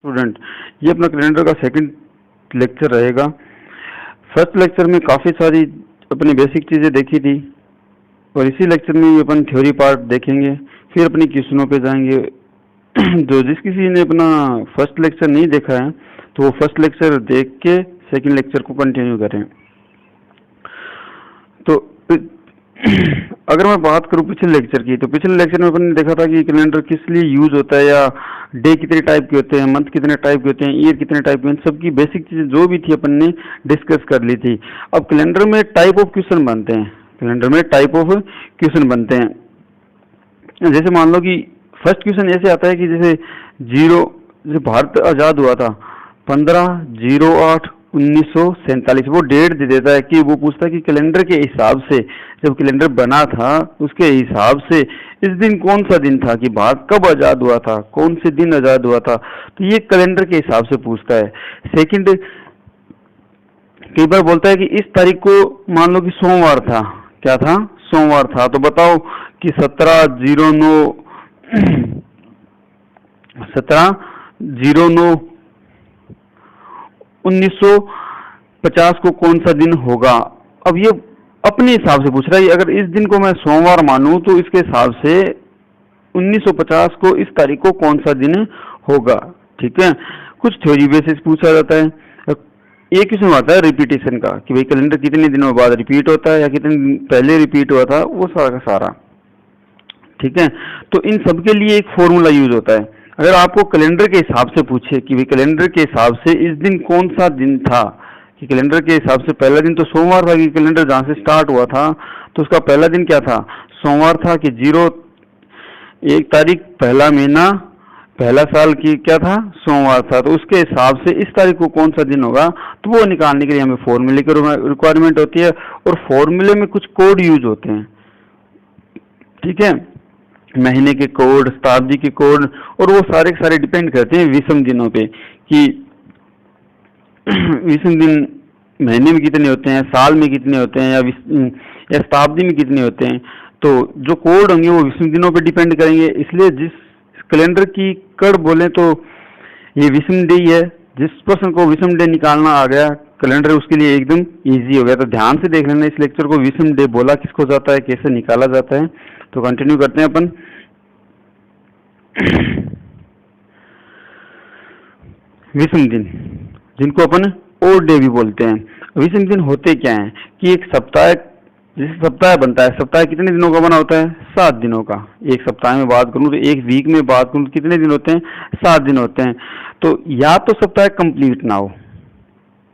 Student, ये अपना calendar का सेकंड लेक्चर रहेगा। फर्स्ट लेक्चर में काफ़ी सारी अपनी बेसिक चीज़ें देखी थी और इसी लेक्चर में भी अपन थ्योरी पार्ट देखेंगे, फिर अपनी क्वेश्चनों पे जाएंगे। जो जिस किसी ने अपना फर्स्ट लेक्चर नहीं देखा है तो वो फर्स्ट लेक्चर देख के सेकंड लेक्चर को कंटिन्यू करें। तो अगर मैं बात करूं पिछले लेक्चर की, तो पिछले लेक्चर में अपन ने देखा था कि कैलेंडर किस लिए यूज होता है, या डे कितने टाइप के होते हैं, मंथ कितने टाइप के होते हैं, ईयर कितने टाइप के, इन सबकी बेसिक चीजें जो भी थी अपन ने डिस्कस कर ली थी। अब कैलेंडर में टाइप ऑफ क्वेश्चन बनते हैं, कैलेंडर में टाइप ऑफ क्वेश्चन बनते हैं। जैसे मान लो कि फर्स्ट क्वेश्चन ऐसे आता है कि जैसे जैसे भारत आजाद हुआ था 15/08/1947, वो डेट दे देता है कि वो पूछता है कि कैलेंडर के हिसाब से, जब कैलेंडर बना था उसके हिसाब से इस दिन कौन सा दिन था, कि भारत कब आजाद हुआ था, कौन से दिन आजाद हुआ था, तो ये कैलेंडर के हिसाब से पूछता है। सेकंड, कई बार बोलता है कि इस तारीख को मान लो कि सोमवार था, क्या था, सोमवार था, तो बताओ कि 17/09/1950 को कौन सा दिन होगा। अब ये अपने हिसाब से पूछ रहा है, अगर इस दिन को मैं सोमवार मानूं तो इसके हिसाब से 1950 को इस तारीख को कौन सा दिन होगा। ठीक है, कुछ थ्योरी बेसिस पूछा जाता है। एक क्वेश्चन आता है रिपीटेशन का, कि भाई कैलेंडर कितने दिनों बाद रिपीट होता है या कितने दिन पहले रिपीट हुआ था, वो सारा का सारा। ठीक है, तो इन सब के लिए एक फॉर्मूला यूज होता है। अगर आपको कैलेंडर के हिसाब से पूछे कि भाई कैलेंडर के हिसाब से इस दिन कौन सा दिन था, कि कैलेंडर के हिसाब से पहला दिन तो सोमवार था, कि कैलेंडर जहाँ से स्टार्ट हुआ था तो उसका पहला दिन क्या था, सोमवार था, कि 1 तारीख पहला महीना पहला साल की क्या था, सोमवार था, तो उसके हिसाब से इस तारीख को कौन सा दिन होगा, तो वो निकालने के लिए हमें फॉर्मूले की रिक्वायरमेंट होती है, और फॉर्मूले में कुछ कोड यूज होते हैं। ठीक है, महीने के कोड, शताब्दी के कोड, और वो सारे के सारे डिपेंड करते हैं विषम दिनों पे, कि विषम दिन महीने में कितने होते हैं, साल में कितने होते हैं, या शताब्दी में कितने होते हैं। तो जो कोड होंगे वो विषम दिनों पे डिपेंड करेंगे। इसलिए जिस कैलेंडर की कड़ बोले तो ये विषम डे ही है। जिस पर्सन को विषम डे निकालना आ गया कैलेंडर, उसके लिए एकदम इजी हो गया। तो ध्यान से देख लेना इस लेक्चर को, विषम डे बोला किसको जाता है, कैसे निकाला जाता है। तो कंटिन्यू करते हैं अपन। विषम दिन, जिनको अपन ओड डे भी बोलते हैं। विषम दिन होते क्या हैं, कि एक सप्ताह, जैसे सप्ताह बनता है, सप्ताह कितने दिनों का बना होता है, 7 दिनों का। एक सप्ताह में बात करूं तो एक वीक में बात करूं तो कितने दिन होते हैं, 7 दिन होते हैं। तो या तो सप्ताह कंप्लीट ना हो,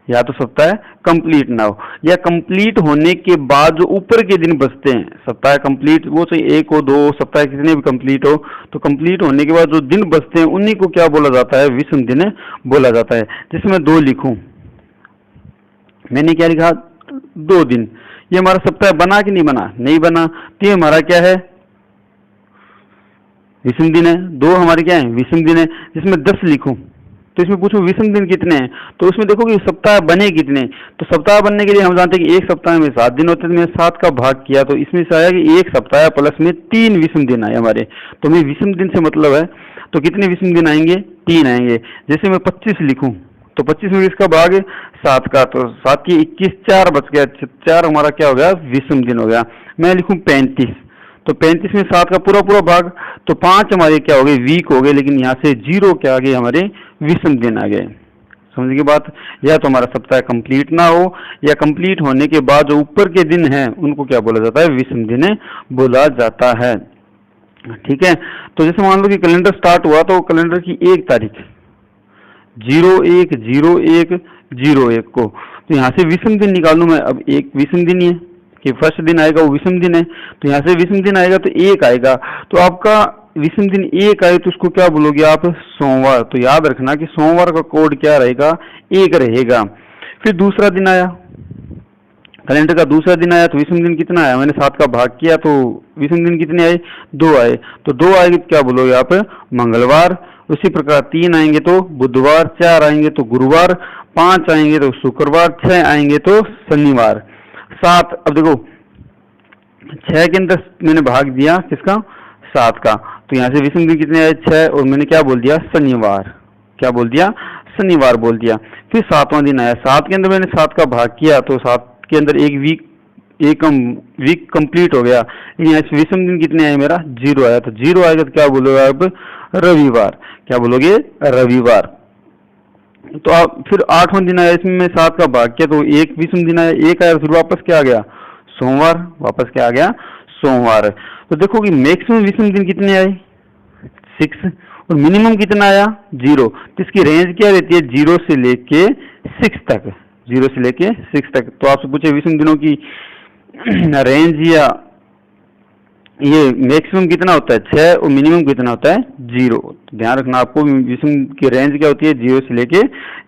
या तो सप्ताह कंप्लीट ना हो, या कंप्लीट होने के बाद जो ऊपर के दिन बचते हैं, सप्ताह कंप्लीट वो चाहे 1 हो 2 सप्ताह कितने भी कंप्लीट हो, तो कंप्लीट होने के बाद जो दिन बचते हैं उन्हीं को क्या बोला जाता है, विषम दिन बोला जाता है। जैसे मैं 2 लिखूं, मैंने क्या लिखा, 2 दिन, ये हमारा सप्ताह बना कि नहीं बना, नहीं बना, तो ये हमारा क्या है, विषम दिन है। 2 हमारे क्या है, विषम दिन है। जिसमें 10 लिखूं तो इसमें पूछूं विषम दिन कितने हैं, तो उसमें देखो कि सप्ताह बने कितने। तो सप्ताह बनने के लिए हम जानते हैं कि एक सप्ताह में 7 दिन होते हैं, तो मैंने 7 का भाग किया, तो इसमें से आया कि एक सप्ताह प्लस में 3 विषम दिन आए हमारे। तो हमें विषम दिन से मतलब है, तो कितने विषम दिन आएंगे, 3 आएंगे। जैसे मैं 25 लिखूं तो 25 में इसका भाग 7 का, तो 7 की 21, 4 बच गया, 4 हमारा क्या हो गया, विषम दिन हो गया। मैं लिखूं 35, तो 35 में 7 का पूरा पूरा भाग, तो 5 हमारे क्या हो गए, वीक हो गए, लेकिन यहाँ से 0 क्या आ गए, हमारे विषम दिन आ गए। समझ की बात। या तो हमारा सप्ताह कंप्लीट ना हो, या कंप्लीट होने के बाद जो ऊपर के दिन हैं उनको क्या बोला जाता है, विषम दिन बोला जाता है। ठीक है, तो जैसे मान लो कि कैलेंडर स्टार्ट हुआ, तो कैलेंडर की 1 तारीख 01/01/01 को, तो यहाँ से विषम दिन निकालूं मैं। अब एक विषम दिन ही है कि फर्स्ट दिन आएगा वो विषम दिन है, तो यहाँ से विषम दिन आएगा तो 1 आएगा, तो आपका विषम दिन 1 आए तो उसको क्या बोलोगे आप, सोमवार। तो याद रखना कि सोमवार का कोड क्या रहेगा, 1 रहेगा। फिर दूसरा दिन आया, कैलेंडर का दूसरा दिन आया, तो विषम दिन कितना आया, मैंने 7 का भाग किया, तो विषम दिन कितने आए, 2 आए। तो 2 आएंगे तो क्या बोलोगे आप, मंगलवार। उसी प्रकार 3 आएंगे तो बुधवार, 4 आएंगे तो गुरुवार, 5 आएंगे तो शुक्रवार, 6 आएंगे तो शनिवार, 7। अब देखो 6 के अंदर मैंने भाग दिया किसका, 7 का, तो यहाँ से विषम दिन कितने आए, 6, और मैंने क्या बोल दिया, शनिवार। क्या बोल दिया, शनिवार बोल दिया। फिर 7वां दिन आया, 7 के अंदर मैंने 7 का भाग किया तो 7 के अंदर एक वीक कंप्लीट हो गया। यहाँ विषम दिन कितने आए, मेरा 0 आया। तो 0 आएगा तो क्या बोलोगे आप, रविवार। क्या बोलोगे, रविवार। तो आप फिर 8वां दिन आया, इसमें मैं 7 का भाग किया तो एक विषम दिन आया, 1 आया, फिर वापस क्या आ गया, सोमवार। वापस क्या आ गया, सोमवार। तो देखो कि मैक्सिमम विषम दिन कितने आए, 6, और मिनिमम कितना आया, 0। तो इसकी रेंज क्या रहती है, 0 से लेके 6 तक, 0 से लेके 6 तक। तो आपसे पूछे विषम दिनों की रेंज या ये मैक्सिमम कितना होता है, 6, और मिनिमम कितना होता है, 0। तो ध्यान रखना आपको, विषम की रेंज क्या होती है, 0 से लेके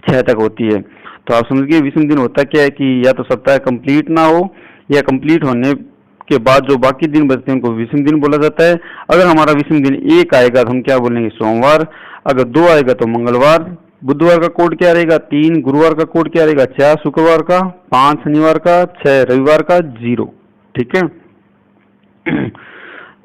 6 तक होती है। तो आप समझिए विषम दिन होता क्या है कि या तो सप्ताह कंप्लीट ना हो, या कंप्लीट होने के बाद जो बाकी दिन बचते हैं उनको विषम दिन बोला जाता है। अगर हमारा विषम दिन 1 आएगा तो हम क्या बोलेंगे, सोमवार। अगर 2 आएगा तो मंगलवार। बुधवार का कोड क्या रहेगा, 3। गुरुवार का कोड क्या रहेगा, 4 शुक्रवार का, 5 शनिवार का, 6 रविवार का, 0। ठीक है।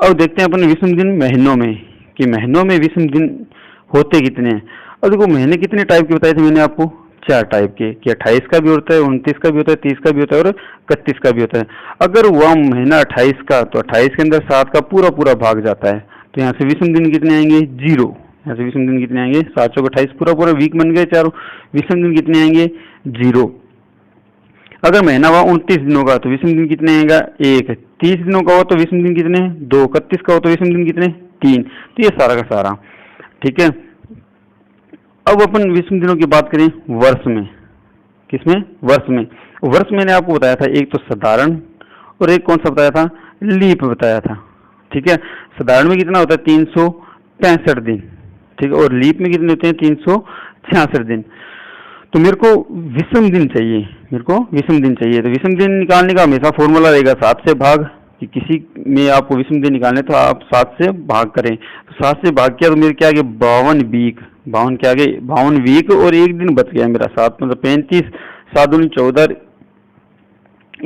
अब देखते हैं अपने विषम दिन महीनों में, कि महीनों में विषम दिन होते कितने हैं। अब देखो महीने कितने टाइप के बताए थे मैंने आपको, 4 टाइप के, कि 28 का भी होता है, 29 का भी होता है, 30 का भी होता है, और 31 का भी होता है। अगर हुआ महीना 28 का, तो 28 के अंदर 7 का पूरा पूरा भाग जाता है। तो यहाँ से विषम दिन कितने आएंगे, 0। यहाँ से विषम दिन कितने आएंगे, 7 चौक 28, पूरा पूरा वीक बन गए चारों। विषम दिन कितने आएंगे, 0। अगर महीना हुआ 29 दिनों का तो विषम दिन कितने आएगा, 1। 30 दिनों का हो तो विषम दिन कितने, 2। 31 का हो तो विषम दिन कितने, 3। तो ये सारा का सारा। ठीक है। अब अपन विषम दिनों की बात करें वर्ष में। किसमें, वर्ष में। वर्ष मैंने आपको बताया था, एक तो साधारण और एक कौन सा बताया था, लीप बताया था। ठीक है। साधारण में कितना होता है, 365 दिन। ठीक है। और लीप में कितने होते हैं, 366 दिन। तो मेरे को विषम दिन चाहिए, मेरे को विषम दिन चाहिए। तो विषम दिन निकालने का हमेशा फॉर्मूला रहेगा 7 से भाग, कि किसी में आपको विषम दिन निकालने तो आप 7 से भाग करें। तो 7 से भाग किया तो मेरे क्या आ गया, 52 वीक। 52 क्या आ गए, 52 वीक, और एक दिन बच गया मेरा 7, मतलब 35, 7 दूनी 14,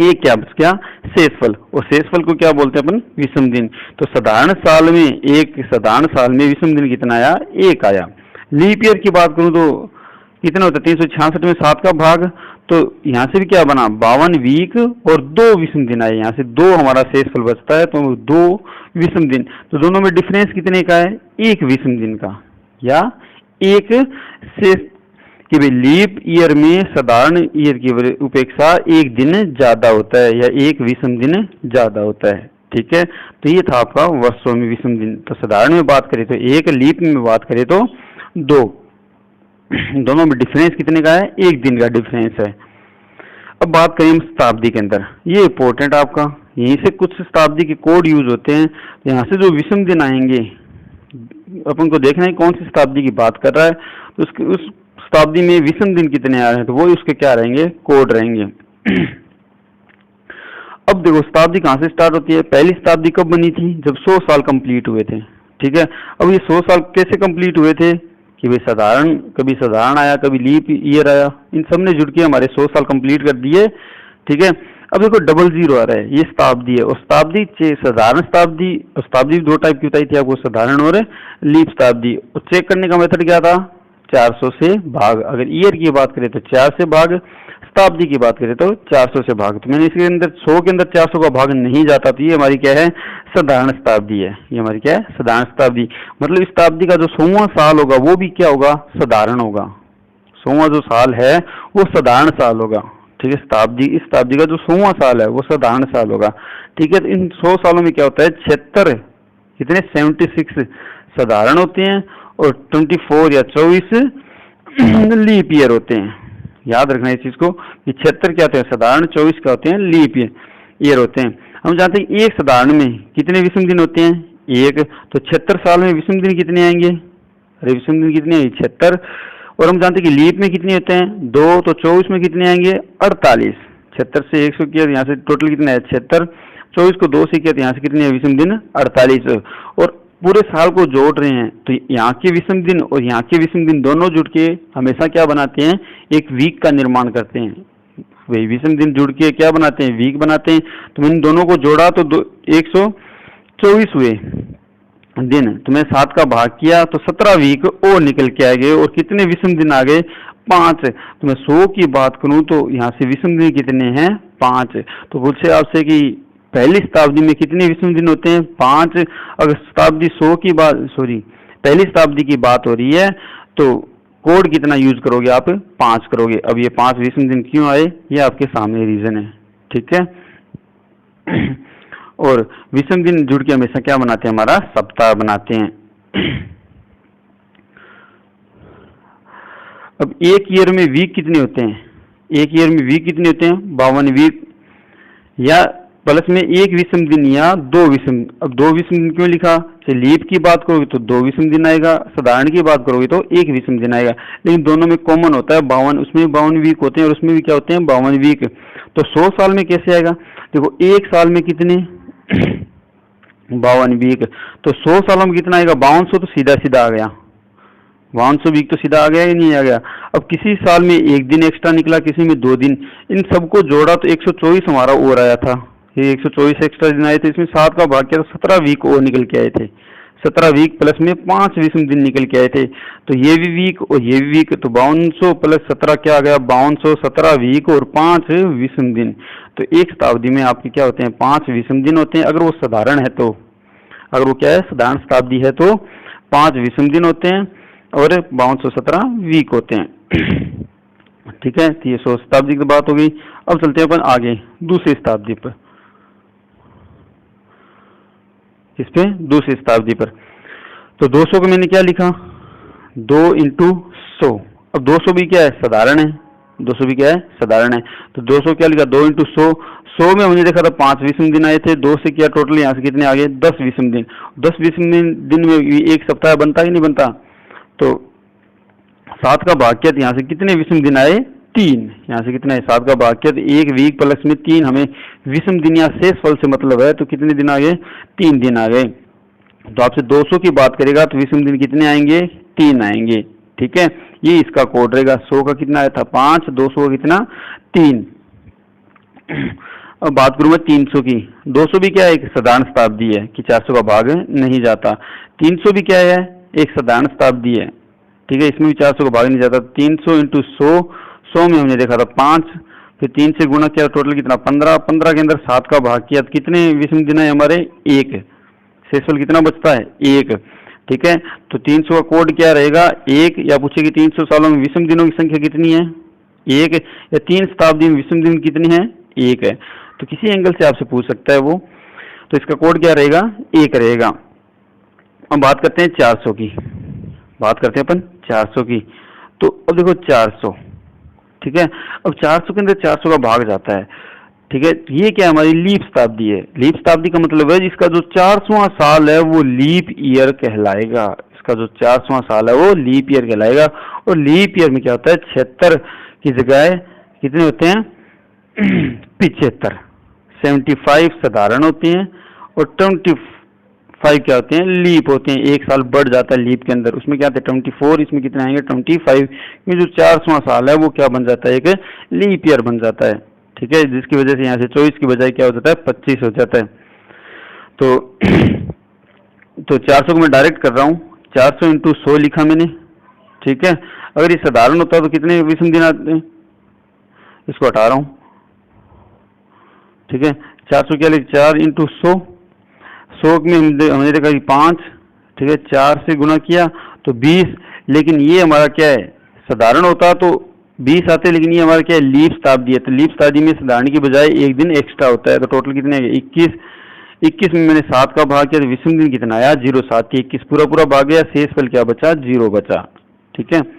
एक क्या बच गया, शेषफल। और शेषफल को क्या बोलते हैं अपन, विषम दिन। तो साधारण साल में, एक साधारण साल में विषम दिन कितना आया, 1 आया। लीप ईयर की बात करूं तो कितना होता है, 366 में 7 का भाग। तो यहाँ से भी क्या बना, 52 वीक और 2 विषम दिन आए। यहाँ से 2 हमारा शेषफल बचता है, तो 2 विषम दिन। तो दोनों में डिफरेंस कितने का है, 1 विषम दिन का, या 1 शेष। कि भाई लीप ईयर में साधारण ईयर की उपेक्षा 1 दिन ज्यादा होता है, या 1 विषम दिन ज्यादा होता है। ठीक है। तो ये था आपका वर्षों में विषम दिन। तो साधारण में बात करें तो 1, लीप में बात करें तो 2। दोनों में डिफरेंस कितने का है, 1 दिन का डिफरेंस है। अब बात करें हम शताब्दी के अंदर, ये इंपॉर्टेंट आपका, यहीं से कुछ शताब्दी के कोड यूज होते हैं। तो यहाँ से जो विषम दिन आएंगे अपन को देखना है कौन सी शताब्दी की बात कर रहा है, तो उसके उस शताब्दी में विषम दिन कितने आ रहे हैं, तो वो उसके क्या रहेंगे, कोड रहेंगे। अब देखो शताब्दी कहाँ से स्टार्ट होती है, पहली शताब्दी कब बनी थी, जब 100 साल कंप्लीट हुए थे। ठीक है। अब ये 100 साल कैसे कंप्लीट हुए थे, कि भाई साधारण, कभी साधारण आया, कभी लीप ईयर आया, इन सब ने जुड़ के हमारे 100 साल कंप्लीट कर दिए। ठीक है। अब देखो 00 आ रहा है, ये शताब्दी है। और शताब्दी, साधारण शताब्दी, शताब्दी 2 टाइप की बताई थी आपको, साधारण और लीप शताब्दी। और चेक करने का मेथड क्या था, 400 से भाग। अगर ईयर की बात करें तो 4 से भाग, शताब्दी की बात करें तो 400 से भाग। तो मैंने इसके अंदर 100 के अंदर 400 का भाग नहीं जाता, तो ये हमारी क्या है, साधारण शताब्दी है। ये हमारी क्या है, साधारण शताब्दी। मतलब इस शताब्दी का जो 100वां साल होगा वो भी क्या होगा, साधारण होगा। 100वां जो साल है वो साधारण साल होगा। ठीक है। शताब्दी, इस शताब्दी का जो 100वां साल है वो साधारण साल होगा। ठीक है। तो इन 100 सालों में क्या होता है, 76 कितने, 76 साधारण होते हैं, और 24 या 24 लीप ईयर होते हैं। याद रखना इस चीज को, कि 76 क्या होते हैं साधारण, 24 क्या होते हैं, लीप ईयर होते हैं। हम जानते हैं एक साधारण में कितने विषम दिन होते हैं, 1। तो 76 साल में विषम दिन कितने आएंगे, अरे विषम दिन कितने आएंगे, 76। और हम जानते हैं कि लीप में कितने होते हैं, 2। तो 24 में कितने आएंगे, 48। 76 से 100 किया तो यहाँ से टोटल कितना है, 76। 24 को 2 से किया तो यहाँ से कितने विषम दिन, 48। और पूरे साल को जोड़ रहे हैं, तो यहाँ के विषम दिन और यहाँ के विषम दिन दोनों जुड़ के हमेशा क्या बनाते हैं, एक वीक का निर्माण करते हैं। वही विषम दिन जुड़ के क्या बनाते हैं, वीक बनाते हैं। तो मैंने दोनों को जोड़ा तो 124 हुए। दिन, तुमने 7 का भाग किया तो 17 वीक और निकल के आ गए, और कितने विषम दिन आ गए? 5। तो मैं 100 की बात करूं तो यहाँ से विषम दिन कितने हैं? 5। तो पूछे आपसे कि पहली शताब्दी में कितने विषम दिन होते हैं? 5। अगर शताब्दी 100 की बात, सॉरी, पहली शताब्दी की बात हो रही है तो कोड कितना यूज करोगे आप? 5 करोगे। अब ये 5 विषम दिन क्यों आए, ये आपके सामने रीजन है, ठीक है। और विषम दिन जुड़ के हमेशा क्या बनाते हैं? हमारा सप्ताह बनाते हैं। अब एक ईयर में वीक कितने होते हैं? एक ईयर में वीक कितने होते हैं? 52 वीक, या प्लस में एक विषम दिन या 2 विषम। अब 2 विषम दिन क्यों लिखा? लीप की बात करोगे तो 2 विषम दिन आएगा, साधारण की बात करोगे तो 1 विषम दिन आएगा, लेकिन दोनों में कॉमन होता है 52, उसमें 52 वीक होते हैं और उसमें भी क्या होते हैं? 52 वीक। तो 100 साल में कैसे आएगा? देखो, एक साल में कितने? 52 वीक। तो 100 सालों में कितना आएगा? 5200। तो सीधा सीधा आ गया, 5200 वीक तो सीधा आ गया ही नहीं आ गया। अब किसी साल में एक दिन एक्स्ट्रा निकला, किसी में 2 दिन, इन सबको जोड़ा तो 124 हमारा और आया था। ये 124 एक्स्ट्रा दिन आए थे, इसमें 7 का भाग किया तो 17 वीक और निकल के आए थे। 17 वीक प्लस में 5 विषम दिन निकल के आए थे, तो ये भी वीक और ये भी वीक, तो 5200 प्लस 17 क्या आ गया? 5200, 17 वीक और 5 विषम दिन। तो एक शताब्दी में आपके क्या होते हैं? 5 विषम दिन होते हैं। अगर वो साधारण है तो, अगर वो क्या है? साधारण शताब्दी है तो 5 विषम दिन होते हैं और 5217 वीक होते हैं। ठीक है, तो ये 100 शताब्दी की बात हो गई। अब चलते हैं अपन आगे दूसरी शताब्दी पर। किस पे? दूसरी शताब्दी पर। तो 200 को मैंने क्या लिखा? 2 इंटू 100। अब 200 भी क्या है? साधारण है। 200 भी क्या है? साधारण है। तो 200 क्या लिखा? 2 इंटू 100। 100 में हमने देखा था 5 विषम दिन आए थे, 2 से किया टोटल, यहाँ से कितने आ गए? 10 विषम दिन। 10 विषम दिन में एक सप्ताह बनता ही नहीं बनता, तो 7 का भाग किया तो यहाँ से कितने विषम दिन आए? 3। यहाँ से कितना है? 7 का भाग किया तो 1 वीक प्लस में 3, हमें विषम दिन या शेष फल से मतलब है, तो कितने दिन आ गए? 3 दिन आ गए। तो आपसे 200 की बात करेगा तो विषम दिन कितने आएंगे? 3 आएंगे, ठीक है। ये इसका कोड रहेगा। 100 का कितना आया था? 5, 200 का कितना? 3। अब बात करूं मैं 300 की। 200 भी क्या है? एक साधारण शताब्दी है कि 400 का भाग नहीं जाता। 300 भी क्या है? एक साधारण शताब्दी है, ठीक है, इसमें भी 400 का भाग नहीं जाता। 300 इंटू 100, 100 में हमने देखा था 5, फिर 3 से गुणा किया, टोटल कितना? 15। 15 के अंदर 7 का भाग किया तो कितने विषम दिन है हमारे? 1। शेषफल कितना बचता है? 1, ठीक है। तो 300 का कोड क्या रहेगा? 1। या पूछे कि 300 सालों में विषम दिनों की संख्या कितनी है? 1। या 3 शताब्दी में विषम दिन कितनी है? 1 है। तो किसी एंगल से आपसे पूछ सकता है वो, तो इसका कोड क्या रहेगा? 1 रहेगा। अब बात करते हैं 400 की। बात करते हैं अपन 400 की। तो अब देखो 400, ठीक है। अब 400 के अंदर 400 का भाग जाता है, ठीक है। ये क्या हमारी लीप शताब्दी है। लीप शताब्दी का मतलब है जिसका जो 400वां साल है वो लीप ईयर कहलाएगा। इसका जो 400वां साल है वो लीप ईयर कहलाएगा। और लीप ईयर में क्या होता है? 76 की जगह कितने होते हैं? 75। 75 साधारण होते हैं और 25 क्या होते हैं? लीप होते हैं। एक साल बढ़ जाता है लीप के अंदर, उसमें क्या आते हैं? 24। इसमें कितने आएंगे? 25। ये जो 400वां साल है वो क्या बन जाता है? एक लीप ईयर बन जाता है, ठीक है, जिसकी वजह से यहाँ से 24 की बजाय क्या हो जाता है? 25 हो जाता है। तो 400 को मैं डायरेक्ट कर रहा हूँ। 400 इंटू 100 लिखा मैंने, ठीक है। अगर ये साधारण होता तो कितने विषम दिन आते हैं? इसको हटा रहा हूँ, ठीक है। 400 क्या लिख? 4 इंटू 100। 100 में हमने देखा कि 5, ठीक है। 4 से गुना किया तो 20। लेकिन ये हमारा क्या है? साधारण होता तो 20 आते, लेकिन ये हमारा क्या है? लीप शताब्दी है। तो लीप शताब्दी में साधारण की बजाय एक दिन एक्स्ट्रा होता है। तो टोटल कितने आए? 21। 21 में मैंने 7 का भाग किया तो विषम दिन कितना आया? 0। 7 के 21 पूरा पूरा भाग गया, शेष फल क्या बचा? 0 बचा, ठीक है।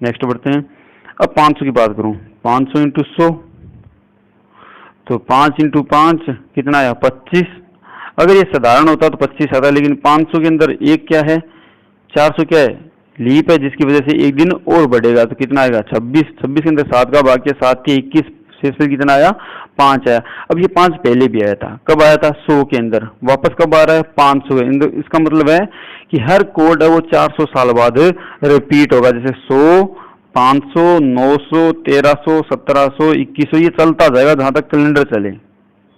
नेक्स्ट बढ़ते हैं। अब 500 की बात करूं। 500 इंटू 100, तो 5 इंटू 5 कितना आया? 25। अगर ये साधारण होता तो 25 आता, लेकिन 500 के अंदर एक क्या है? 400 क्या है? लीप है, जिसकी वजह से एक दिन और बढ़ेगा, तो कितना आएगा? 26। 26 के अंदर 7 का भाग किया, 7 के 21, शेष कितना आया? 5 आया। अब ये 5 पहले भी आया था, कब आया था? 100 के अंदर। वापस कब आ रहा है? 500 के अंदर। इसका मतलब है कि हर कोड है वो 400 साल बाद रिपीट होगा। जैसे 100, 500, 900, 1300, 1700, 2100, ये चलता जाएगा जहां तक कैलेंडर चले,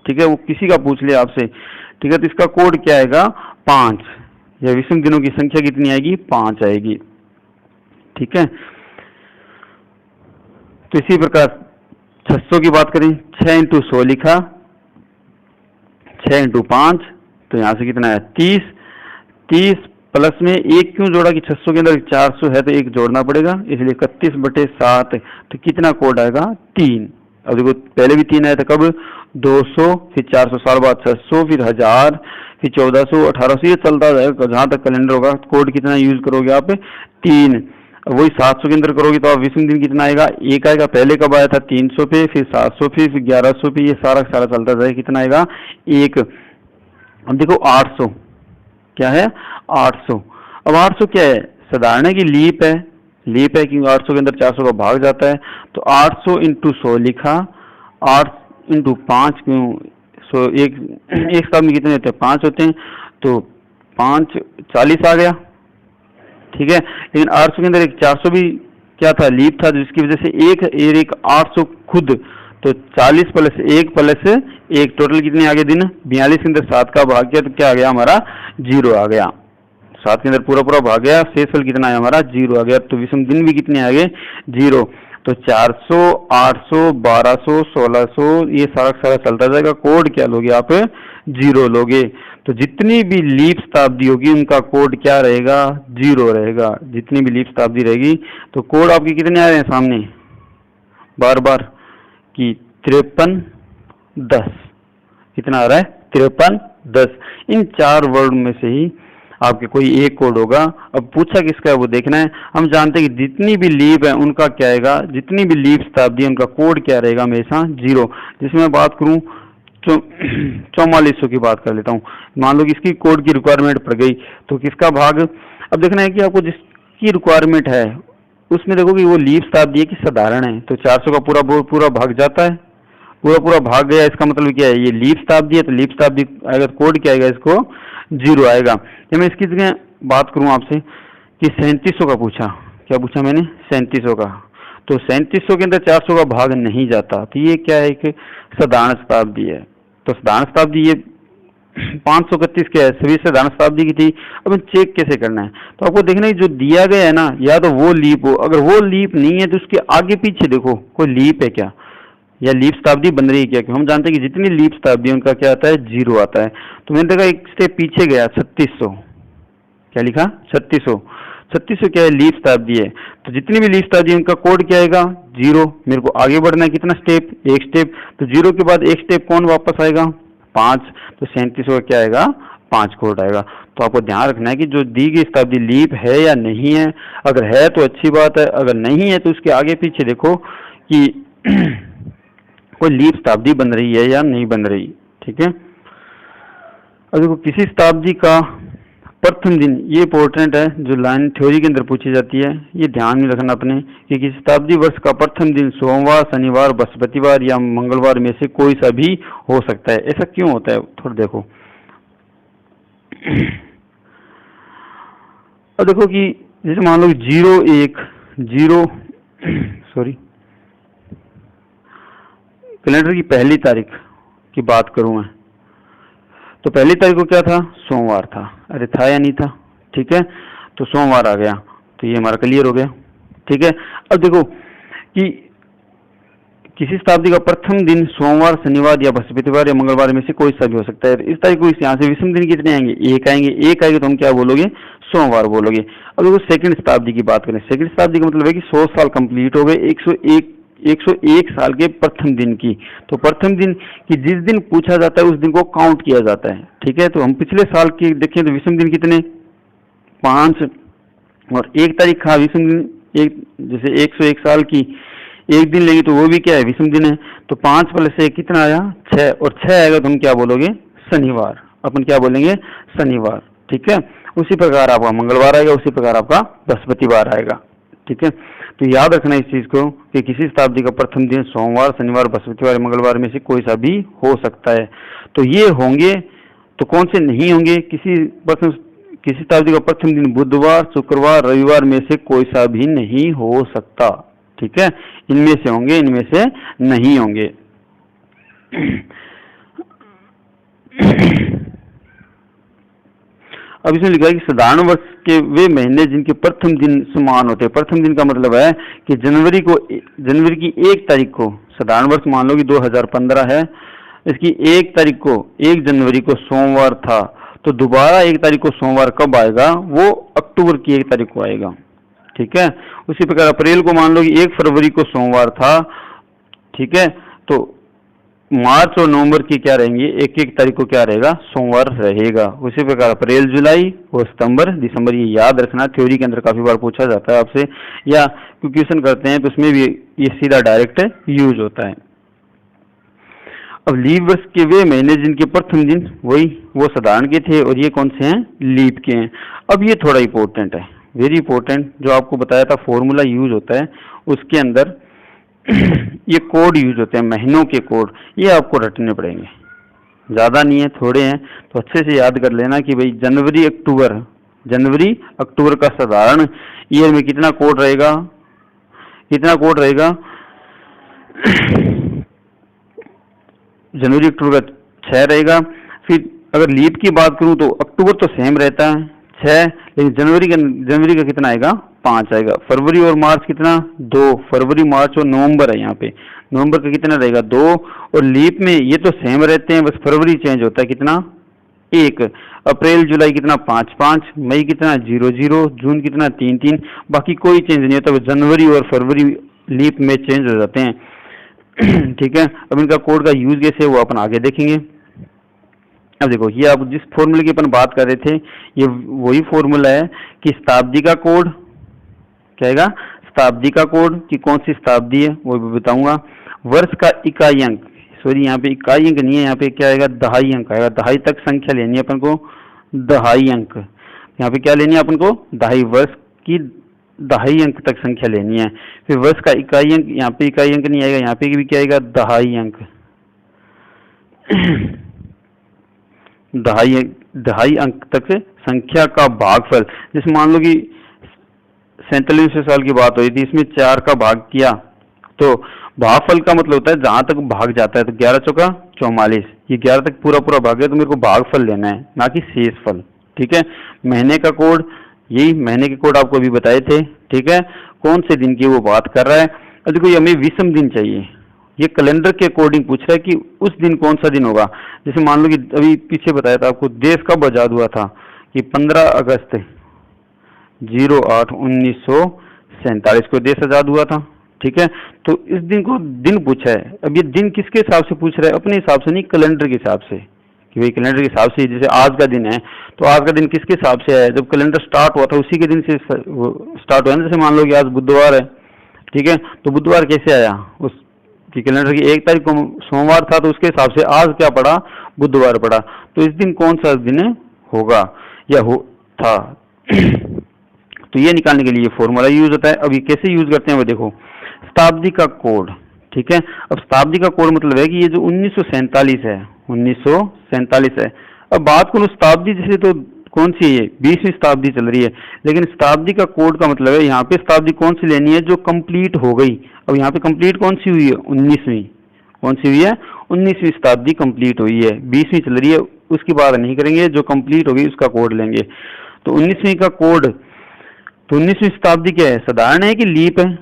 ठीक है। वो किसी का पूछ लिया आपसे, ठीक है, तो इसका कोड क्या आएगा? 5। या विषम दिनों की संख्या कितनी आएगी? 5 आएगी। ठीक है, तो इसी प्रकार 600 की बात करें, 6 इंटू 100 लिखा, 6 इंटू 5, तो यहां से कितना है? 30। 30 प्लस में एक क्यों जोड़ा कि 600 के अंदर 400 है तो एक जोड़ना पड़ेगा, इसलिए 31/7, तो कितना कोड आएगा? 3। अब देखो पहले भी 3 आया था, कब? 200, फिर 400, साल बाद 600, फिर 1000, फिर 1400, 1800, ये चलता जाएगा जहां तक कैलेंडर होगा। कोड कितना यूज करोगे आप? 3। वही 700 के अंदर करोगे तो आप विषम दिन कितना आएगा? 1 आएगा। पहले कब आया था? 300 पे, फिर 700 पे, फिर 1100 पे, ये सारा चलता जाएगा, कितना आएगा? 1। अब देखो 800 क्या है? 800। अब 800 क्या है? साधारण है कि लीप है? लीप है क्योंकि 800 के अंदर 400 का भाग जाता है, तो 800 इंटू 100 लिखा, 8 इंटू 5 क्यों? 100 एक साथ में कितने होते हैं? 5 होते हैं, तो 5 40 आ गया। ठीक है, लेकिन 800 के अंदर एक 400 भी क्या था? लीप था, जिसकी वजह से एक 800 खुद, तो 40 प्लस 1 प्लस 1 टोटल कितने आ गए दिन? 42 के अंदर 7 का भाग किया तो क्या आ गया हमारा? 0 आ गया। 7 के अंदर पूरा भाग गया, शेषफल कितना है हमारा? 0 आ गया। तो विषम दिन भी कितने आ गए? 0। तो 400, 800, 1200, 1600, ये सारा चलता जाएगा। कोड क्या लोगे आप? 0 लोगे। तो जितनी भी लीप शताब्दी होगी उनका कोड क्या रहेगा? 0 रहेगा। जितनी भी लीप शताब्दी रहेगी, तो कोड आपके कितने आ रहे हैं सामने बार बार कि 5310। कितना आ रहा है? 5310। इन 4 वर्ड में से ही आपके कोई एक कोड होगा। अब पूछा किसका है वो देखना है। हम जानते हैं कि जितनी भी लीप है उनका क्या आएगा? जितनी भी लीप शताब्दी उनका कोड क्या रहेगा? हमेशा 0। जिसमें मैं बात करूं 4400 की बात कर लेता हूं। मान लो कि इसकी कोड की रिक्वायरमेंट पड़ गई, तो किसका भाग? अब देखना है कि आपको जिसकी रिक्वायरमेंट है उसमें देखो कि वो लीप शताब्दी की साधारण है, तो 400 का पूरा भाग जाता है, पूरा भाग गया। इसका मतलब क्या है? ये लीप शताब्दी है, तो लीप शताब्दी आएगा तो कोड क्या आएगा? इसको 0 आएगा। या मैं इसकी जगह बात करूं आपसे कि 3700 का पूछा, क्या पूछा मैंने? 3700 का, तो 3700 के अंदर 400 का भाग नहीं जाता, तो ये क्या है? एक साधारण शताब्दी है। तो साधारण शताब्दी ये 531 क्या है? सभी साधारण शताब्दी की थी। अब चेक कैसे करना है? तो आपको देखना है जो दिया गया है ना, या तो वो लीप हो, अगर वो लीप नहीं है तो उसके आगे पीछे देखो कोई लीप है क्या, या लीप शताब्दी बन रही है क्या। हम जानते हैं कि जितनी लीप शताब्दी है उनका क्या आता है? 0 आता है। तो मैंने देखा एक स्टेप पीछे गया, 3600, क्या लिखा? 3600। 3600 क्या है? लीप शताब्दी है। तो जितनी भी लीप शताब्दी उनका कोड क्या आएगा? 0। मेरे को आगे बढ़ना है, कितना स्टेप? एक स्टेप। तो 0 के बाद एक स्टेप कौन वापस आएगा? 5। तो 3700 का क्या आएगा? 5 कोड आएगा। तो आपको ध्यान रखना है कि जो दी गई शताब्दी लीप है या नहीं है। अगर है तो अच्छी बात है, अगर नहीं है तो उसके आगे पीछे देखो कि कोई लीप शताब्दी बन रही है या नहीं बन रही। ठीक है, अब देखो किसी शताब्दी का प्रथम दिन, ये इंपॉर्टेंट है, जो लाइन थ्योरी के अंदर पूछी जाती है, ये ध्यान में रखना अपने कि किसी शताब्दी वर्ष का प्रथम दिन सोमवार, शनिवार, बृहस्पतिवार या मंगलवार में से कोई सा भी हो सकता है। ऐसा क्यों होता है? थोड़ा देखो। अब देखो कि जैसे मान लो 0 कैलेंडर की पहली तारीख की बात करूं मैं, तो पहली तारीख को क्या था? सोमवार था। अरे था या नहीं था? ठीक है, तो सोमवार आ गया, तो ये हमारा क्लियर हो गया। ठीक है, अब देखो कि किसी शताब्दी का प्रथम दिन सोमवार, शनिवार या बृहस्पतिवार या मंगलवार में से कोई सा भी हो सकता है। इस तारीख को यहाँ से विषम दिन कितने आएंगे? 1 आएंगे। 1 आएंगे तो हम क्या बोलोगे? सोमवार बोलोगे। अब देखो सेकंड शताब्दी की बात करें, सेकंड शताब्दी का मतलब है कि 100 साल कंप्लीट हो गए 101 साल के प्रथम दिन की। तो प्रथम दिन की जिस दिन पूछा जाता है उस दिन को काउंट किया जाता है। ठीक है, तो हम पिछले साल की देखें तो विषम दिन कितने? 5 और 1 तारीख का विषम दिन, एक जैसे 101 साल की एक दिन लेंगे तो वो भी क्या है? विषम दिन है। तो 5 प्लस 1 कितना आया? 6, और 6 आएगा तो हम क्या बोलोगे? शनिवार। अपन क्या बोलेंगे? शनिवार। ठीक है, उसी प्रकार आपका मंगलवार आएगा, उसी प्रकार आपका बृहस्पतिवार आएगा। ठीक है, तो याद रखना इस चीज को कि किसी शताब्दी का प्रथम दिन सोमवार, शनिवार, बृहस्पतिवार, मंगलवार में से कोई सा भी हो सकता है। तो ये होंगे, तो कौन से नहीं होंगे? किसी शताब्दी का प्रथम दिन बुधवार, शुक्रवार, रविवार में से कोई सा भी नहीं हो सकता। ठीक है, इनमें से होंगे, इनमें से नहीं होंगे। अब इसमें लिखा है कि साधारण वर्ष के वे महीने जिनके प्रथम दिन समान होते हैं। प्रथम दिन का मतलब है कि जनवरी की 1 तारीख को, साधारण वर्ष मान लो कि 2015 है, इसकी 1 तारीख को, 1 जनवरी को सोमवार था, तो दोबारा 1 तारीख को सोमवार कब आएगा? वो अक्टूबर की 1 तारीख को आएगा। ठीक है। उसी प्रकार अप्रैल को मान लो कि 1 फरवरी को सोमवार था, ठीक है, तो मार्च और नवंबर की क्या रहेंगी? 1-1 तारीख को क्या रहेगा? सोमवार रहेगा। उसी प्रकार अप्रैल, जुलाई और सितंबर, दिसंबर, ये याद रखना, थ्योरी के अंदर काफी बार पूछा जाता है आपसे, या क्वेश्चन करते हैं तो उसमें भी ये सीधा डायरेक्ट यूज होता है। अब लीप वर्ष के वे महीने जिनके प्रथम दिन वो साधारण के थे, और ये कौन से हैं? लीप के हैं। अब ये थोड़ा इंपॉर्टेंट है, वेरी इंपॉर्टेंट, जो आपको बताया था फॉर्मूला यूज होता है उसके अंदर ये कोड यूज होते हैं, महीनों के कोड, ये आपको रटने पड़ेंगे, ज्यादा नहीं है, थोड़े हैं, तो अच्छे से याद कर लेना कि भाई जनवरी अक्टूबर का साधारण ईयर में कितना कोड रहेगा? जनवरी अक्टूबर का 6 रहेगा। फिर अगर लीप की बात करूं तो अक्टूबर तो सेम रहता है 6, लेकिन जनवरी का कितना आएगा? 5 आएगा। फरवरी और मार्च कितना? 2। फरवरी, मार्च और नवंबर है, यहाँ पे नवंबर का कितना रहेगा? 2। और लीप में ये तो सेम रहते हैं, बस फरवरी चेंज होता है, कितना? 1। अप्रैल जुलाई कितना? 5-5। मई कितना? 0-0। जून कितना? 3-3। बाकी कोई चेंज नहीं होता, जनवरी और फरवरी लीप में चेंज हो जाते हैं। ठीक है। अब इनका कोड का यूज कैसे है वो अपन आगे देखेंगे। अब देखो, ये आप जिस फॉर्मूले की अपन बात कर रहे थे, ये वही फॉर्मूला है कि शताब्दी का कोड क्या आएगा? शताब्दी का कोड की कौन सी शताब्दी है वो भी बताऊंगा। वर्ष का इकाई अंक, सॉरी यहाँ पे इकाई अंक नहीं है, यहाँ पे क्या आएगा? दहाई अंक आएगा। दहाई तक संख्या लेनी है अपन को, दहाई अंक। यहाँ पे क्या लेनी है अपन को? दहाई, वर्ष की दहाई अंक तक संख्या लेनी है। फिर वर्ष का इकाई अंक, यहाँ पे इकाई अंक नहीं आएगा, यहाँ पे भी क्या आएगा? दहाई अंक। दहाई अंक तक संख्या का भागफल, जैसे मान लो कि 47वें साल की बात हो रही थी, इसमें 4 का भाग किया, तो भागफल का मतलब होता है जहां तक भाग जाता है, तो 11 चौका 44, ये 11 तक पूरा भाग है, तो मेरे को भागफल लेना है, ना कि शेषफल। ठीक है। महीने का कोड, यही महीने के कोड आपको अभी बताए थे। ठीक है। कौन से दिन की वो बात कर रहा है? अब देखो, हमें विषम दिन चाहिए, ये कैलेंडर के अकॉर्डिंग पूछ रहा है कि उस दिन कौन सा दिन होगा। जैसे मान लो कि अभी पीछे बताया था आपको, देश कब आजाद हुआ था, कि 15 अगस्त 1947 को देश आजाद हुआ था। ठीक है। तो इस दिन को दिन पूछा है। अब ये दिन किसके हिसाब से पूछ रहा है? अपने हिसाब से नहीं, कैलेंडर के हिसाब से, कि भाई कैलेंडर के हिसाब से, जैसे आज का दिन है तो आज का दिन किसके हिसाब से है? जब कैलेंडर स्टार्ट हुआ था उसी के दिन से स्टार्ट हुआ ना। जैसे मान लो कि आज बुधवार है, ठीक है, तो बुधवार कैसे आया? उस कि कैलेंडर की 1 तारीख को सोमवार था, तो उसके हिसाब से आज क्या पड़ा? बुधवार पड़ा। तो इस दिन कौन सा दिन होगा या हो था? तो ये निकालने के लिए फॉर्मूला यूज होता है। अब ये कैसे यूज करते हैं वो देखो, शताब्दी का कोड। ठीक है। अब शताब्दी का कोड मतलब है कि ये जो 1947 है, 1947 है। अब बात करूं शताब्दी, जैसे तो कौन सी है? 20वीं शताब्दी चल रही है, लेकिन शताब्दी का कोड का मतलब है यहाँ पे शताब्दी कौन सी लेनी है? जो कंप्लीट हो गई। अब यहाँ पे कंप्लीट कौन सी हुई है? 19वीं। कौन सी हुई है? 19वीं शताब्दी कंप्लीट हुई है। 20वीं चल रही है, उसकी बात नहीं करेंगे, जो कंप्लीट हो गई उसका कोड लेंगे। तो 19वीं का कोड, तो 19वीं शताब्दी क्या है? साधारण है कि लीप है?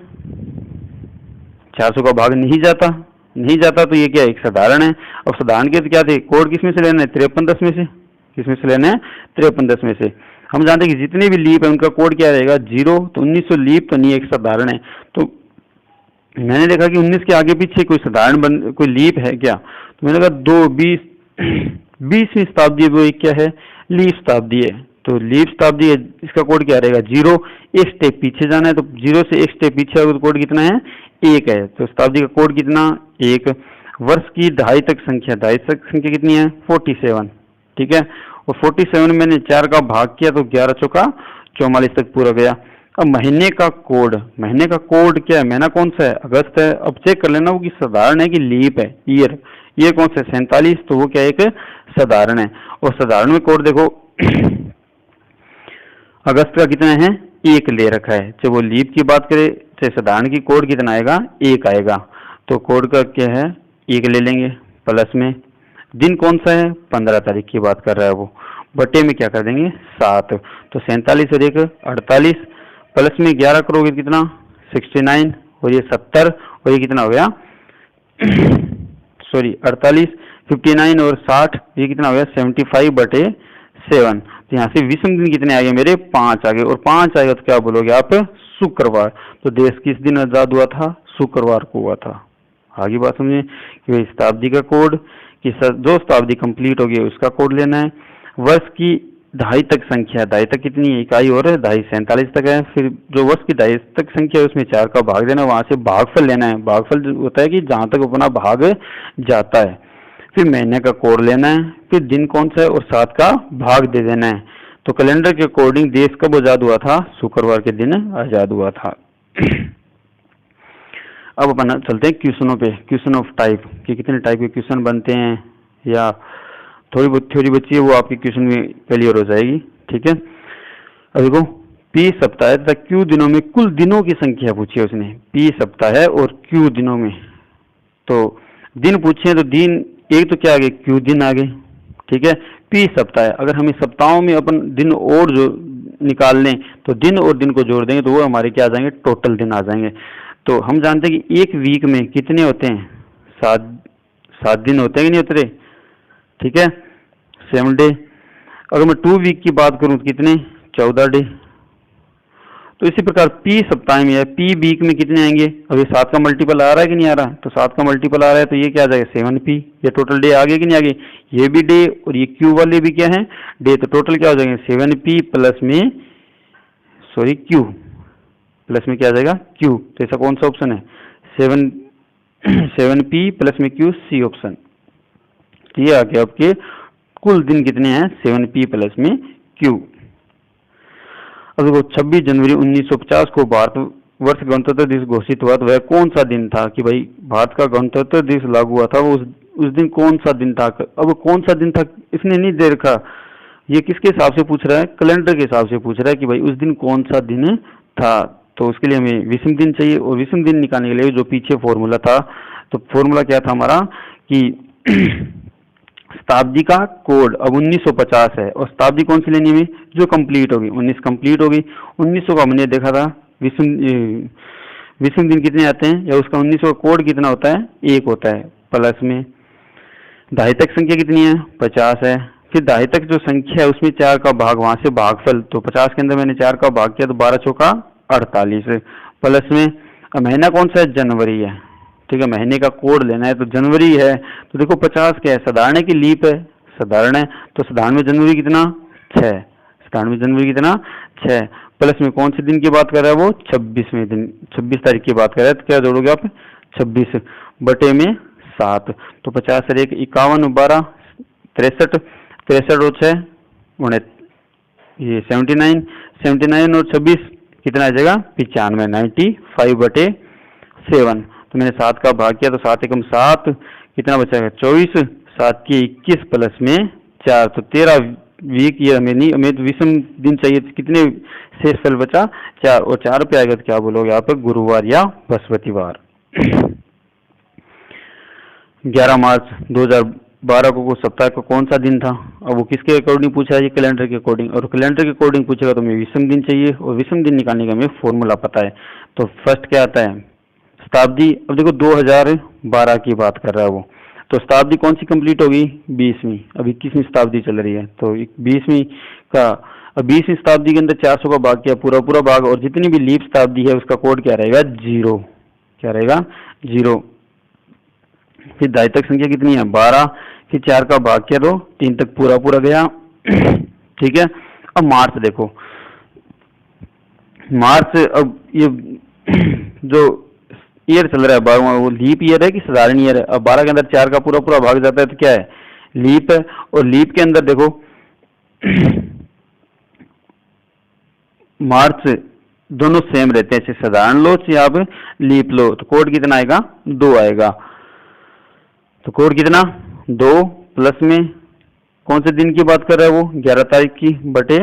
400 का भाग नहीं जाता, तो ये क्या है? एक साधारण है। अब साधारण के तो क्या थे? कोड किसमें से लेना है? 53 में से। किसमें से लेना है? 53 में से। हम जानते हैं कि जितने भी लीप है उनका कोड क्या रहेगा? 0। तो 1900 लीप तो नहीं, एक साधारण है। तो मैंने देखा कि 19 के आगे पीछे कोई साधारण कोई लीप है क्या? तो मैंने कहा 20वीं शताब्दी वो एक क्या है? लीप शताब्दी है। तो लीप शताब्दी है, इसका कोड क्या रहेगा? 0। एक स्टेप पीछे जाना है, तो 0 से एक स्टेप पीछे तो कोड कितना है? 1 है। तो शताब्दी का कोड कितना? 1। वर्ष की दहाई तक संख्या, दहाई तक संख्या कितनी है? 47। ठीक है। और 47 में मैंने 4 का भाग किया, तो 11 चौका 44 तक पूरा गया। अब महीने का कोड क्या है? महीना कौन सा है? अगस्त है। अब चेक कर लेना वो कि साधारण है कि लीप है, ईयर। ये कौन सा? 47, तो वो क्या है? एक साधारण है। और साधारण में कोड देखो, अगस्त का कितना है? 1 ले रखा है। चाहे वो लीप की बात करे चाहे साधारण की, कोड कितना आएगा? 1 आएगा। तो कोड का क्या है? 1 ले लेंगे। प्लस में दिन कौन सा है? 15 तारीख की बात कर रहा है वो। बटे में क्या कर देंगे 7, तो 47 और 1 48, प्लस में 11 करोगे कितना 69, और ये 70, और ये कितना हो गया सॉरी 48, 59 और 60, ये कितना हो गया 75/7। तो यहाँ से विषम दिन कितने आ गए मेरे 5 आ गए, और 5 आएगा तो क्या बोलोगे आप शुक्रवार। तो देश किस दिन आजाद हुआ था, शुक्रवार को हुआ था। आगे बात समझे कि भाई शताब्दी का कोड कि जो शताब्दी कंप्लीट हो गई उसका कोड लेना है। वर्ष की दहाई तक संख्या, दहाई तक कितनी है इकाई, और दहाई 47 तक है। फिर जो वर्ष की दहाई तक संख्या है उसमें 4 का भाग देना, वहां से भागफल लेना है। भागफल होता है कि जहां तक अपना भाग जाता है। फिर महीने का कोड लेना है, फिर दिन कौन सा है और 7 का भाग दे देना है। तो कैलेंडर के अकॉर्डिंग देश कब आजाद हुआ था, शुक्रवार के दिन आजाद हुआ था। अब अपन चलते हैं क्वेश्चनों पे, क्वेश्चन ऑफ टाइप कि कितने टाइप के क्वेश्चन बनते हैं, या थोड़ी बहुत थ्योरी बची है वो आपके क्वेश्चन में क्लियर हो जाएगी। ठीक है, अब देखो पी सप्ताह तथा क्यू दिनों में कुल दिनों की संख्या पूछी है उसने। पी सप्ताह है और क्यू दिनों में, तो दिन पूछे तो दिन एक तो क्या आ गए क्यू दिन आ गए। ठीक है, पी सप्ताह है, अगर हमें सप्ताहों में अपन दिन और जो निकाल लें तो दिन और दिन को जोड़ देंगे तो वो हमारे क्या आ जाएंगे टोटल दिन आ जाएंगे। तो हम जानते हैं कि एक वीक में कितने होते हैं 7 दिन होते हैं कि नहीं होते। ठीक है, 7 डे। अगर मैं 2 वीक की बात करूं तो कितने 14 डे। तो इसी प्रकार पी सप्ताह में है, पी वीक में कितने आएंगे। अभी 7 का मल्टीपल आ रहा है कि नहीं आ रहा, तो 7 का मल्टीपल आ रहा है तो ये क्या आ जाएगा 7p। ये टोटल डे आ गए कि नहीं आ गए, ये भी डे और ये क्यू वाले भी क्या है डे, तो टोटल क्या हो जाएंगे 7p प्लस में सॉरी क्यू प्लस में क्या आ जाएगा क्यू। तो ऐसा कौन सा ऑप्शन है 7p प्लस में क्यू, सी ऑप्शन। तो ये आ गया आपके कुल दिन कितने हैं 7p प्लस में क्यू। अब देखो 26 जनवरी 1950 को भारत वर्ष गणतंत्र दिवस घोषित हुआ, तो वह कौन सा दिन था कि भाई भारत का गणतंत्र दिवस लागू हुआ था, वो उस दिन कौन सा दिन था। अब कौन सा दिन था इसने नहीं दे रखा, ये किसके हिसाब से पूछ रहा है कैलेंडर के हिसाब से पूछ रहा है कि भाई उस दिन कौन सा दिन था। तो उसके लिए हमें विषम दिन चाहिए, और विषम दिन निकालने के लिए जो पीछे फॉर्मूला था, तो फॉर्मूला क्या था हमारा कि शताब्दी का कोड अब 1950 है, और शताब्दी कौन सी लेनी है जो कंप्लीट होगी 19 कंप्लीट होगी। 1900 का हमने देखा था विषम दिन कितने आते हैं, या उसका 1900 का कोड कितना होता है 1 होता है। प्लस में दहाई तक संख्या कितनी है 50 है। फिर दहाई तक जो संख्या है उसमें 4 का भाग, वहां से भागफल, तो 50 के अंदर मैंने 4 का भाग किया तो 12 चौका 48। प्लस में महीना कौन सा है जनवरी है। ठीक है, महीने का कोड लेना है तो जनवरी है, तो देखो 50 क्या है साधारण है कि लीप है, साधारण है, तो साधारण में जनवरी कितना 6, साधारण में जनवरी कितना 6। प्लस में कौन से दिन की बात कर रहा है वो 26वें दिन, 26 तारीख की बात कर रहा है, तो क्या जोड़ोगे आप 26 बटे में 7, तो 50 और 1 51, 12 63, 63 और 6 ये 79, 79 और 26 कितना आ जाएगा 95, 95/7। तो मैंने 7 का भाग किया तो 7 एकम 7 कितना बचेगा 24, 7 की 21 प्लस में 4, तो 13 वीक। ये हमें नहीं, हमें तो विषम दिन चाहिए, तो कितने शेषफल बचा 4, और 4 पे आएगा तो क्या बोलोगे आप गुरुवार या बृहस्पतिवार। 11 मार्च 2012 को सप्ताह का कौन सा दिन था। अब वो किसके अकॉर्डिंग पूछा है, ये कैलेंडर के अकॉर्डिंग, और कैलेंडर के अकॉर्डिंग पूछेगा तो हमें विषम दिन चाहिए, और विषम दिन निकालने का हमें फॉर्मूला पता है। तो फर्स्ट क्या आता है शताब्दी। अब देखो 2012 की बात कर रहा है वो, तो शताब्दी कौन सी कंप्लीट होगी 20वीं, अब 21वीं शताब्दी चल रही है, तो 20वीं का, अब 20वीं शताब्दी के अंदर 400 का भाग किया पूरा पूरा भाग, और जितनी भी लीप शताब्दी है उसका कोड क्या रहेगा 0, क्या रहेगा 0। फिर दहाई तक संख्या कितनी है 12, फिर 4 का भाग किया तो 3 तक पूरा पूरा गया। ठीक है, अब मार्च देखो, मार्च अब ये जो ईयर चल रहा है 12वां, वो लीप ईयर है कि साधारण ईयर है। अब 12 के अंदर 4 का पूरा पूरा भाग जाता है तो क्या है लीप है, और लीप के अंदर देखो मार्च दोनों सेम रहते हैं, साधारण लो चाहे आप लीप लो, तो कोड कितना आएगा 2 आएगा। तो कोड कितना 2 प्लस में कौन से दिन की बात कर रहा है वो 11 तारीख की बटे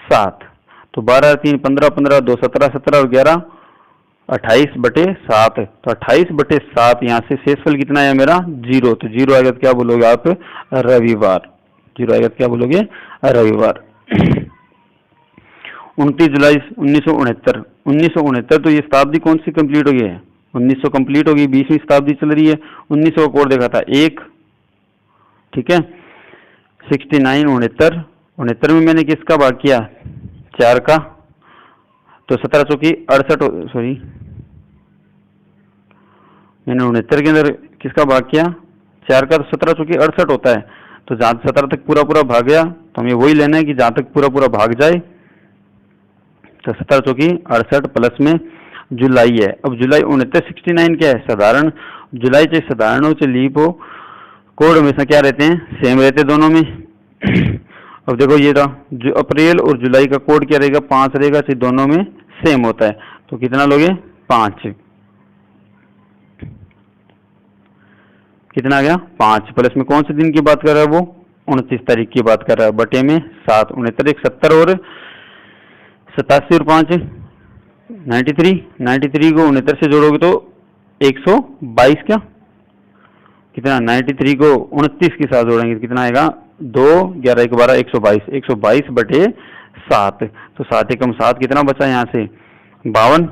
7, तो 12 3 15 15 2 17 17 और 11 28/7, तो 28/7 यहाँ से शेषफल कितना है मेरा 0, तो 0 आएगा तो क्या बोलोगे आप रविवार। 0 आएगा तो क्या बोलोगे, रविवार। 29 जुलाई 1969। 1969 तो ये शताब्दी कौन सी कंप्लीट हो गई है, 1900 कंप्लीट होगी, 20वीं शताब्दी चल रही है। 1900 का कोड देखा था 1, ठीक है। 69 69, 69 में मैंने किसका भाग किया, 4 का, तो 17 चौकी 68, सॉरी मैंने 69 के अंदर किसका भाग किया, 4 का, तो 17 चौकी 68 होता है। तो जहां 17 तक पूरा पूरा भाग गया तो हमें वही लेना है कि जहां तक पूरा पूरा भाग जाए। तो 17 चौकी 68 प्लस में जुलाई है। अब जुलाई 69 69 क्या है, साधारण। जुलाई चाहे साधारण हो चाहे लीप हो, कोड हमेशा क्या रहते हैं, सेम रहते हैं दोनों में। अब देखो ये था, जो अप्रैल और जुलाई का कोड क्या रहेगा, 5 रहेगा, चाहे दोनों में सेम होता है। तो कितना लोगे, 5, कितना आ गया, 5 प्लस में कौन से दिन की बात कर रहा है वो, 29 तारीख की बात कर रहा है, बटे में 7, 69 एक 70 और 87 और 5 93, 93 को 69 से जोड़ोगे तो 122, क्या कितना, 93 को 29 के साथ जोड़ेंगे तो कितना आएगा, 2 11 1 12 122, 122 बटे 7। तो 7 एकम 7, कितना बचा यहाँ से, 52,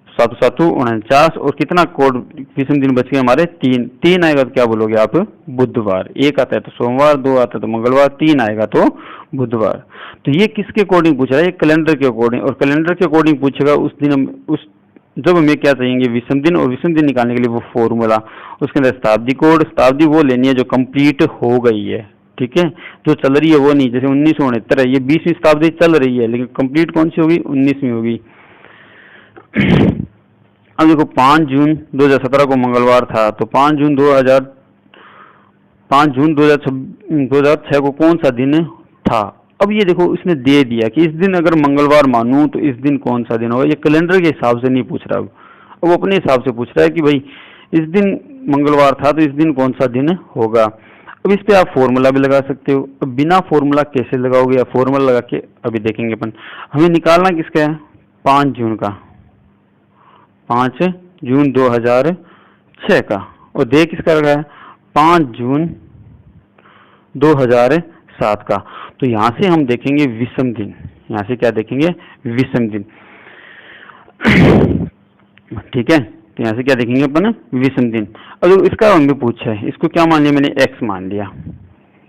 7 7 49, और कितना कोड विषम दिन बच गए हमारे, 3 आएगा तो क्या बोलोगे आप, बुधवार। 1 आता है तो सोमवार, 2 आता है तो मंगलवार, 3 आएगा तो बुधवार। तो ये किसके अकॉर्डिंग पूछ रहा है, ये कैलेंडर के अकॉर्डिंग, और कैलेंडर के अकॉर्डिंग पूछेगा उस दिन हम जब हमें क्या चाहिए, विषम दिन, और विषम दिन निकालने के लिए वो फॉर्मूला, उसके अंदर शताब्दी कोड, शताब्दी वो लेनी है जो कंप्लीट हो गई है, ठीक है, जो चल रही है वो नहीं। जैसे 1969 है, ये 20वीं शताब्दी चल रही है, लेकिन कंप्लीट कौन सी होगी, 19वीं होगी। अब देखो 5 जून 2017 को मंगलवार था, तो 5 जून 2006 को कौन सा दिन था। अब ये देखो इसने दे दिया कि इस दिन अगर मंगलवार मानूं तो इस दिन कौन सा दिन होगा। ये कैलेंडर के हिसाब से नहीं पूछ रहा, अब वो अपने हिसाब से पूछ रहा है कि भाई इस दिन मंगलवार था तो इस दिन कौन सा दिन होगा। अब इस पे आप फॉर्मूला भी लगा सकते हो। अब बिना फॉर्मूला कैसे लगाओगे, या फॉर्मूला लगा के अभी देखेंगे अपन। हमें निकालना किसका है, 5 जून का, 5 जून 2006 का, और दे किसका लगा है, 5 जून 2007 का। तो यहां से हम देखेंगे विषम दिन, यहां से क्या देखेंगे, विषम दिन, ठीक है। तो यहां से क्या देखेंगे अपन, विषम दिन। अब इसका हमें पूछा है, इसको क्या मान लिया मैंने, x मान लिया,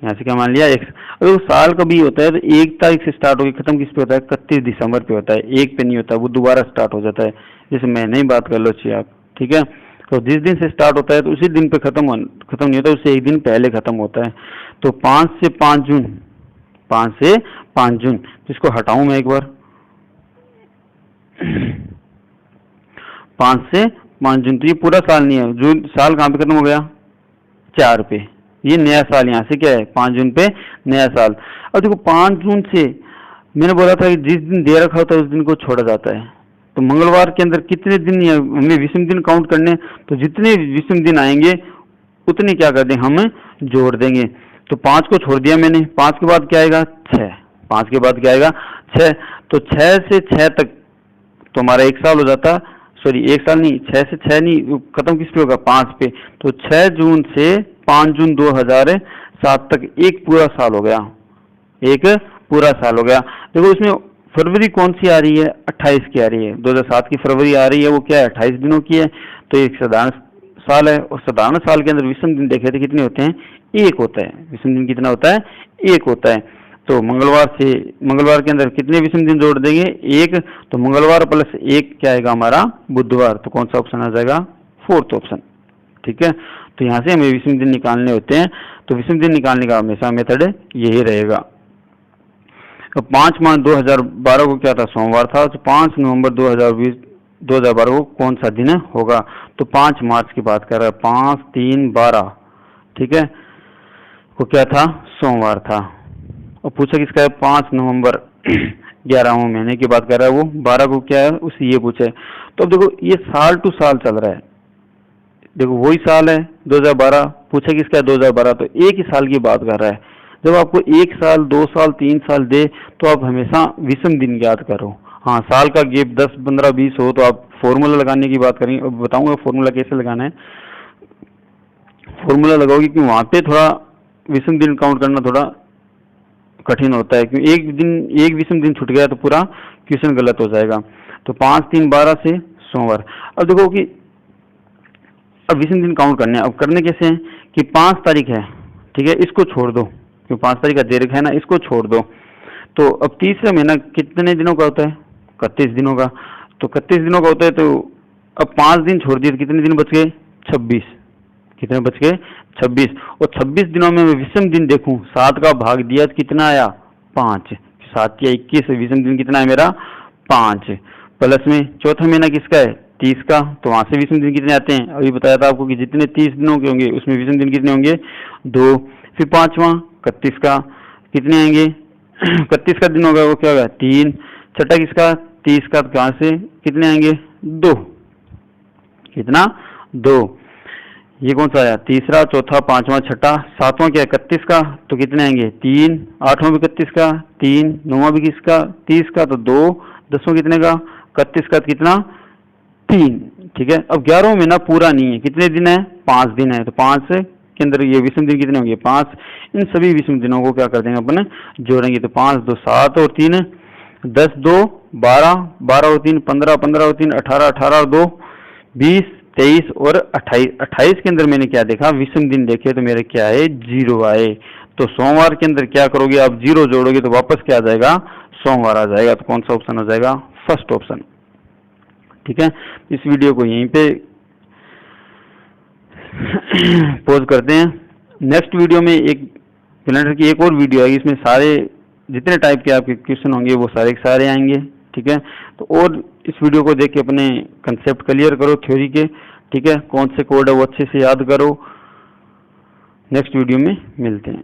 यहाँ से क्या मान लिया, x। अगर साल कभी होता है तो 1 तारीख से स्टार्ट होकर खत्म किस पे होता है, 31 दिसंबर पे होता है, 1 पे नहीं होता, वो दोबारा स्टार्ट हो जाता है। जैसे महीने ही बात कर लो चाहिए आप, ठीक है। तो जिस दिन से स्टार्ट होता है तो उसी दिन पे खत्म नहीं होता, उससे 1 दिन पहले खत्म होता है। तो 5 से 5 जून, 5 से 5 जून, इसको हटाऊं मैं एक बार, 5 से 5 जून, तो ये पूरा साल नहीं है, जून साल कहाँ पे खत्म हो गया, 4 पे, ये नया साल यहाँ से क्या है, 5 जून पे नया साल। अब देखो 5 जून से मैंने बोला था कि जिस दिन दे रखा होता है उस दिन को छोड़ा जाता है। तो मंगलवार के अंदर कितने दिन हमें विषम दिन काउंट करने, तो जितने विषम दिन आएंगे उतने क्या कर देंगे, हम जोड़ देंगे। तो 5 को छोड़ दिया मैंने, 5 के बाद क्या आएगा, 6, 5 के बाद क्या आएगा, 6। तो 6 से 6 तक तो हमारा 1 साल हो जाता, सॉरी 1 साल नहीं, 6 से 6 नहीं, खत्म किस पे होगा, 5 पे। तो 6 जून से 5 जून 2007 तक एक पूरा साल हो गया, एक पूरा साल हो गया। देखो इसमें फरवरी कौन सी आ रही है, 28 की आ रही है, 2007 की फरवरी आ रही है, वो क्या है, 28 दिनों की है। तो एक साधारण साल है, और साधारण साल के अंदर विषम दिन देखे थे कितने होते हैं, 1 होता है। विषम दिन कितना होता है, 1 होता है। तो मंगलवार के अंदर कितने विषम दिन जोड़ देंगे, 1। तो मंगलवार प्लस 1 क्या आएगा हमारा, बुधवार। तो कौन सा ऑप्शन आ जाएगा, 4th ऑप्शन, ठीक है। तो यहाँ से हमें विषम दिन निकालने होते हैं। तो विषम दिन निकालने का हमेशा मेथड यही रहेगा। 5 मार्च 2012 को क्या था, सोमवार था। तो 5 नवंबर 2012 को कौन सा दिन होगा, तो 5 मार्च की बात कर रहा है, 5 3 12, ठीक है, वो क्या था, सोमवार था। और पूछा किसका है, 5 नवंबर 11वें महीने की बात कर रहा है, वो 12 को क्या है, उसे ये पूछे। तो अब देखो ये साल टू साल चल रहा है, देखो वही साल है 2012, पूछा किसका है 2012, तो एक ही साल की बात कर रहा है। जब आपको 1 साल 2 साल 3 साल दे तो आप हमेशा विषम दिन याद करो। हाँ, साल का गैप 10 15 20 हो तो आप फॉर्मूला लगाने की बात करेंगे, अब बताऊंगा फॉर्मूला कैसे लगाना है। फॉर्मूला लगाओगे कि वहां पे थोड़ा विषम दिन काउंट करना थोड़ा कठिन होता है, क्योंकि एक विषम दिन छूट गया तो पूरा क्वेश्चन गलत हो जाएगा। तो 5, 3, 12 से सोमवार। अब देखो कि अब विषम दिन काउंट करने हैं। अब करने कैसे हैं कि 5 तारीख है, ठीक है, इसको छोड़ दो, क्योंकि 5 तारीख का दीर्घ है ना, इसको छोड़ दो। तो अब तीसरा महीना कितने दिनों का होता है? 31 दिनों का। तो 31 दिनों का होता है, तो अब 5 दिन छोड़ दिए तो कितने दिन बच गए? 26। कितने बच गए? 26। और 26 दिनों में मैं विषम दिन देखूं, 7 का भाग दिया तो कितना आया? 5। 7 या 21, विषम दिन कितना है मेरा? 5। प्लस में चौथा महीना किसका है? 30 का, तो वहां से विषम दिन कितने आते हैं? अभी बताया था आपको कि जितने 30 दिनों के होंगे उसमें विषम दिन कितने होंगे? 2। फिर पांचवा 31 का, कितने आएंगे? 31 का दिन होगा वो क्या होगा? 3। छठा किसका? 30 का, तो कहां से कितने आएंगे? 2। कितना? 2। ये कौन सा आया? तीसरा, चौथा, पांचवा, छठा। सातवां क्या है? 31 का, तो कितने आएंगे? 3। आठवां भी 31 का, 3। नौवां भी किसका? 30 का, तो 2। 10वां कितने का? 31 का, तो कितना? 3। ठीक है। अब 11वां महीना पूरा नहीं है, कितने दिन है? 5 दिन है, तो 5 के अंदर ये विषम दिन कितने होंगे? 5। इन सभी विषम दिनों को क्या कर देंगे अपन? जोड़ेंगे। तो 5, 2, 7 और 3 10, 2, 12, 12 और 3 15, 15 और 3 18, 18 और 2 20, 23 और 28। 28 के अंदर मैंने क्या देखा? विषम दिन देखे, तो मेरे क्या है? 0 आए। तो सोमवार के अंदर क्या करोगे आप? 0 जोड़ोगे तो वापस क्या आ जाएगा? सोमवार आ जाएगा। तो कौन सा ऑप्शन हो जाएगा? First option. ठीक है। इस वीडियो को यहीं पे पॉज करते हैं। नेक्स्ट वीडियो में एक कैलेंडर की एक और वीडियो आएगी, इसमें सारे जितने टाइप के आपके क्वेश्चन होंगे वो सारे के सारे आएंगे। ठीक है। तो और इस वीडियो को देख के अपने कंसेप्ट क्लियर करो थ्योरी के। ठीक है। कौन से कोड है वो अच्छे से याद करो। नेक्स्ट वीडियो में मिलते हैं।